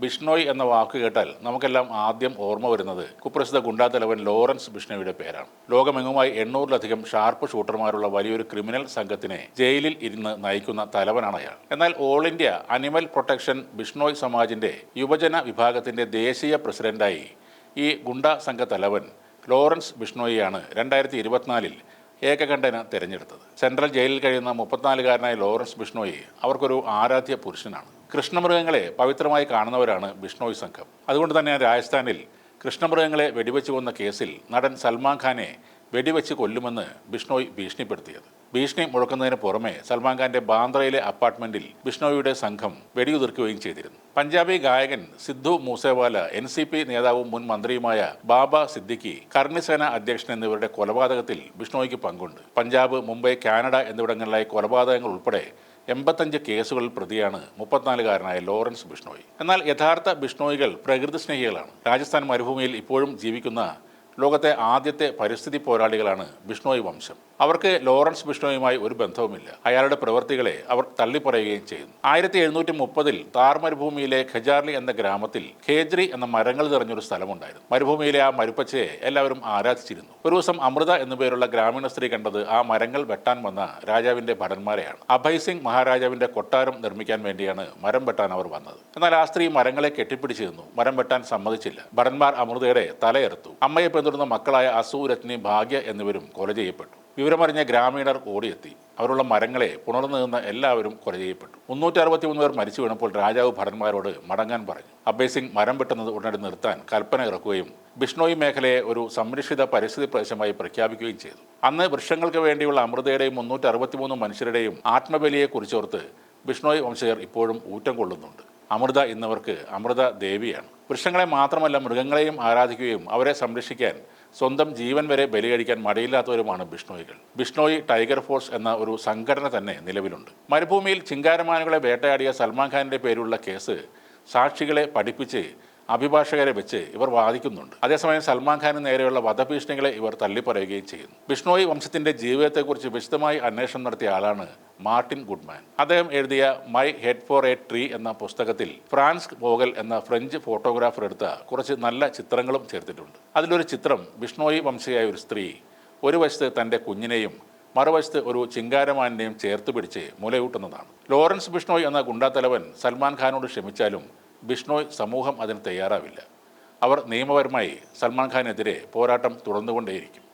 ബിഷ്ണോയ് എന്ന വാക്ക് കേട്ടാൽ നമുക്കെല്ലാം ആദ്യം ഓർമ്മ വരുന്നത് കുപ്രസിദ്ധ ഗുണ്ടാ തലവൻ ലോറൻസ് ബിഷ്ണോയുടെ പേരാണ്. ലോകമെങ്ങുമായി 800-ലധികം ഷാർപ്പ് ഷൂട്ടർമാരുള്ള വലിയൊരു ക്രിമിനൽ സംഘത്തിനെ ജയിലിൽ ഇരുന്ന് നയിക്കുന്ന തലവനാണ് അയാൾ. എന്നാൽ all India animal protection Bishnoi സമാജിന്റെ യുവജന വിഭാഗത്തിന്റെ ദേശീയ പ്രസിഡന്റായി ഈ ഗുണ്ടാ സംഘ തലവൻ ലോറൻസ് ബിഷ്ണോയിയാണ് 2024-ൽ ഏകകണ്ഠേന തെരഞ്ഞെടുത്തത്. സെൻട്രൽ ജയിലിൽ കഴിയുന്ന 34-കാരനായ ലോറൻസ് ബിഷ്ണോയി അവർക്കൊരു ആരാധ്യ പുരുഷനാണ്. കൃഷ്ണമൃഗങ്ങളെ പവിത്രമായി കാണുന്നവരാണ് ബിഷ്ണോയ് സംഘം. അതുകൊണ്ട് തന്നെ രാജസ്ഥാനിൽ കൃഷ്ണമൃഗങ്ങളെ വെടിവെച്ച് കൊന്ന കേസിൽ നടൻ സൽമാൻ ഖാനെ വെടിവെച്ച് കൊല്ലുമെന്ന് ബിഷ്ണോയ് ഭീഷണിപ്പെടുത്തിയത്. ഭീഷണി മുഴക്കുന്നതിന് പുറമെ സൽമാൻ ഖാന്റെ ബാന്ദ്രയിലെ അപ്പാർട്ട്മെന്റിൽ ബിഷ്ണോയിയുടെ സംഘം വെടിയുതിർക്കുകയും ചെയ്തിരുന്നു. പഞ്ചാബി ഗായകൻ സിദ്ധു മൂസേവാല, NCP നേതാവും മുൻ മന്ത്രിയുമായ ബാബ സിദ്ദിഖി, കർണിസേന അധ്യക്ഷൻ എന്നിവരുടെ കൊലപാതകത്തിൽ ബിഷ്ണോയിക്ക് പങ്കുണ്ട്. പഞ്ചാബ്, മുംബൈ, കാനഡ എന്നിവിടങ്ങളിലായി കൊലപാതകങ്ങൾ ഉൾപ്പെടെ 85 കേസുകളിൽ പ്രതിയാണ് 34-കാരനായ ലോറൻസ് ബിഷ്ണോയി. എന്നാൽ യഥാർത്ഥ ബിഷ്ണോയികൾ പ്രകൃതി സ്നേഹികളാണ്. രാജസ്ഥാൻ മരുഭൂമിയിൽ ഇപ്പോഴും ജീവിക്കുന്ന ലോകത്തെ ആദ്യത്തെ പരിസ്ഥിതി പോരാളികളാണ് ബിഷ്ണോയ് വംശം. അവർക്ക് ലോറൻസ് ബിഷ്ണോയുമായി ഒരു ബന്ധവുമില്ല. അയാളുടെ പ്രവൃത്തികളെ അവർ തള്ളിപ്പറയുകയും ചെയ്യുന്നു. 1730-ൽ താർ മരുഭൂമിയിലെ ഖജാർലി എന്ന ഗ്രാമത്തിൽ ഖേജ്രി എന്ന മരങ്ങൾ നിറഞ്ഞൊരു സ്ഥലമുണ്ടായിരുന്നു. മരുഭൂമിയിലെ ആ മരുപ്പച്ചയെ എല്ലാവരും ആരാധിച്ചിരുന്നു. ഒരു ദിവസം അമൃത എന്നുപേരുള്ള ഗ്രാമീണ സ്ത്രീ കണ്ടത് ആ മരങ്ങൾ വെട്ടാൻ വന്ന രാജാവിന്റെ ഭടന്മാരെയാണ്. അഭയ് സിംഗ് മഹാരാജാവിന്റെ കൊട്ടാരം നിർമ്മിക്കാൻ വേണ്ടിയാണ് മരം വെട്ടാൻ അവർ വന്നത്. എന്നാൽ ആ സ്ത്രീ മരങ്ങളെ കെട്ടിപ്പിടിച്ചിരുന്നു. മരം വെട്ടാൻ സമ്മതിച്ചില്ല. ഭടന്മാർ അമൃതയുടെ തലയെറുത്തു. അമ്മയെ പിന്തുടർന്ന മക്കളായ അസു, രത്നി, ഭാഗ്യ എന്നിവരും കൊല ചെയ്യപ്പെട്ടു. വിവരമറിഞ്ഞ ഗ്രാമീണർ ഓടിയെത്തി. അവരുള്ള മരങ്ങളെ പുണർന്നു നിന്ന എല്ലാവരും കൊല ചെയ്യപ്പെട്ടു. 363 പേർ മരിച്ചു വീണപ്പോൾ രാജാവ് ഭടന്മാരോട് മടങ്ങാൻ പറഞ്ഞു. അഭയ് സിംഗ് മരം വെട്ടുന്നത് ഉടനടി നിർത്താൻ കൽപ്പന ഇറക്കുകയും ബിഷ്ണോയി മേഖലയെ ഒരു സംരക്ഷിത പരിസ്ഥിതി പ്രദേശമായി പ്രഖ്യാപിക്കുകയും ചെയ്തു. അന്ന് വൃക്ഷങ്ങൾക്ക് വേണ്ടിയുള്ള അമൃതയുടെയും 363 മനുഷ്യരുടെയും ആത്മബലിയെ കുറിച്ചോർത്ത് ബിഷ്ണോയ് വംശജർ ഇപ്പോഴും ഊറ്റം കൊള്ളുന്നുണ്ട്. അമൃത എന്നവർക്ക് അമൃത ദേവിയാണ്. വൃക്ഷങ്ങളെ മാത്രമല്ല മൃഗങ്ങളെയും ആരാധിക്കുകയും അവരെ സംരക്ഷിക്കാൻ സ്വന്തം ജീവൻ വരെ ബലികഴിക്കാൻ മടിയില്ലാത്തവരുമാണ് ബിഷ്ണോയികൾ. ബിഷ്ണോയി ടൈഗർ ഫോഴ്സ് എന്ന ഒരു സംഘടന തന്നെ നിലവിലുണ്ട്. മരുഭൂമിയിൽ ചിങ്കാരമാനുകളെ വേട്ടയാടിയ സൽമാൻ ഖാന്റെ പേരിലുള്ള കേസ് സാക്ഷികളെ പഠിപ്പിച്ച് അഭിഭാഷകരെ വെച്ച് ഇവർ വാദിക്കുന്നുണ്ട്. അതേസമയം സൽമാൻ ഖാന് നേരെയുള്ള വധഭീഷണികളെ ഇവർ തള്ളിപ്പറയുകയും ചെയ്യുന്നു. ബിഷ്ണോയി വംശത്തിന്റെ ജീവിതത്തെക്കുറിച്ച് വിശദമായി അന്വേഷണം നടത്തിയ ആളാണ് മാർട്ടിൻ ഗുഡ്മാൻ. അദ്ദേഹം എഴുതിയ my head for a tree എന്ന പുസ്തകത്തിൽ ഫ്രാൻസ് വോഗൽ എന്ന ഫ്രഞ്ച് ഫോട്ടോഗ്രാഫർ എടുത്ത കുറച്ച് നല്ല ചിത്രങ്ങളും ചേർത്തിട്ടുണ്ട്. അതിലൊരു ചിത്രം ബിഷ്ണോയി വംശയായ ഒരു സ്ത്രീ ഒരു വശത്ത് തൻ്റെ കുഞ്ഞിനെയും മറുവശത്ത് ഒരു ചിങ്കാരമാനെയും ചേർത്ത് പിടിച്ച് മുലയൂട്ടുന്നതാണ്. ലോറൻസ് ബിഷ്ണോയ് എന്ന ഗുണ്ടാത്തലവൻ സൽമാൻ ഖാനോട് ക്ഷമിച്ചാലും ബിഷ്ണോയ് സമൂഹം അതിന് തയ്യാറാവില്ല. അവർ നിയമപരമായി സൽമാൻ ഖാനെതിരെ പോരാട്ടം തുടർന്നുകൊണ്ടേയിരിക്കും.